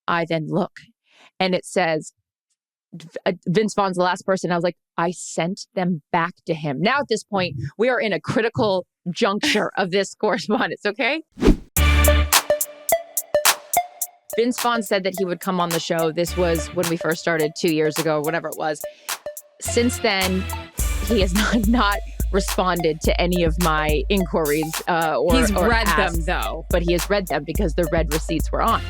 I then look and it says, Vince Vaughn's the last person. I was like, I sent them back to him. Now at this point, we are in a critical juncture of this correspondence, okay? Vince Vaughn said that he would come on the show. This was when we first started 2 years ago, whatever it was. Since then, he has not responded to any of my inquiries He's read asks, them, though. But he has read them because the red receipts were on.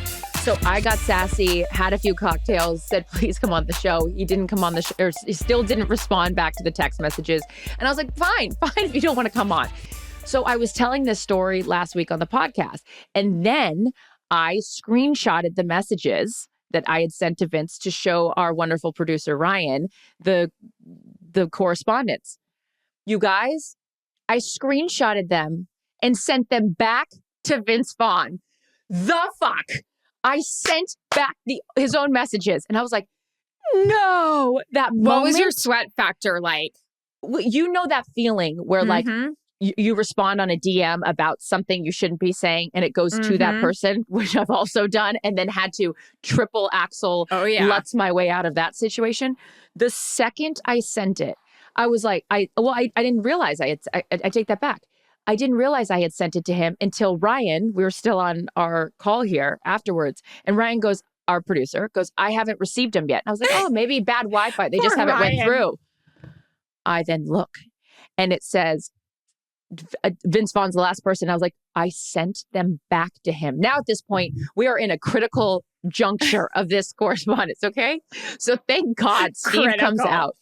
So I got sassy, had a few cocktails, said, please come on the show. He didn't come on the show, or he still didn't respond back to the text messages. And I was like, fine if you don't want to come on. So I was telling this story last week on the podcast. And then I screenshotted the messages that I had sent to Vince to show our wonderful producer, Ryan, the correspondence. You guys, I screenshotted them and sent them back to Vince Vaughn. The fuck? I sent back his own messages. And I was like, no, that moment. What was your sweat factor like? You know that feeling where like you respond on a DM about something you shouldn't be saying and it goes to that person, which I've also done, and then had to triple axle Lutz my way out of that situation. The second I sent it, I was like, I didn't realize I take that back. I didn't realize I had sent it to him until Ryan, we were still on our call here afterwards. And Ryan goes, our producer goes, I haven't received them yet. And I was like, oh, maybe bad Wi-Fi. They just haven't went through. I then look and it says, Vince Vaughn's the last person. I was like, I sent them back to him. Now at this point, we are in a critical juncture of this correspondence, okay? So thank God Steve comes out.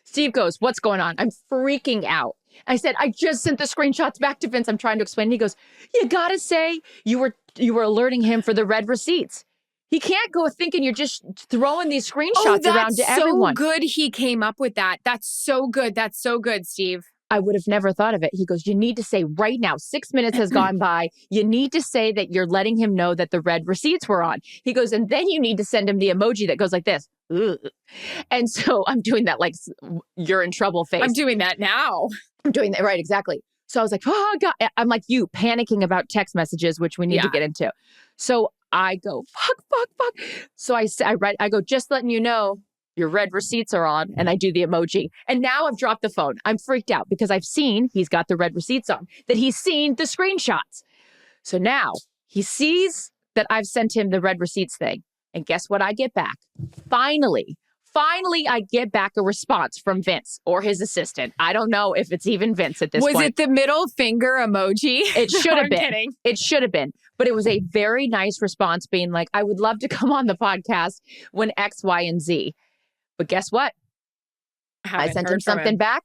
Steve goes, what's going on? I'm freaking out. I said, I just sent the screenshots back to Vince. I'm trying to explain. And he goes, you got to say you were alerting him for the red receipts. He can't go thinking you're just throwing these screenshots around to everyone. That's so good he came up with that. That's so good. That's so good, Steve. I would have never thought of it. He goes, you need to say right now, 6 minutes has gone by. You need to say that you're letting him know that the red receipts were on. He goes, and then you need to send him the emoji that goes like this. Ugh. And so I'm doing that like you're in trouble face. I'm doing that now. I'm doing that. Right, exactly. So I was like, oh, God. I'm like you panicking about text messages, which we need to get into. So I go, fuck. So I go, just letting you know your red receipts are on. And I do the emoji. And now I've dropped the phone. I'm freaked out because I've seen he's got the red receipts on, that he's seen the screenshots. So now he sees that I've sent him the red receipts thing. And guess what I get back? Finally, I get back a response from Vince or his assistant. I don't know if it's even Vince at this point. Was it the middle finger emoji? It should have been. Kidding. It should have been. But it was a very nice response being like, I would love to come on the podcast when X, Y, and Z. But guess what? I sent him something back.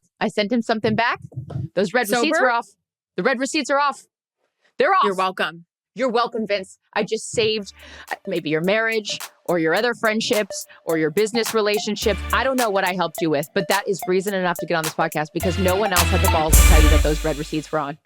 Those red receipts were off. The red receipts are off. They're off. You're welcome. You're welcome, Vince. I just saved maybe your marriage or your other friendships or your business relationships. I don't know what I helped you with, but that is reason enough to get on this podcast because no one else had the balls to tell you that those red receipts were on.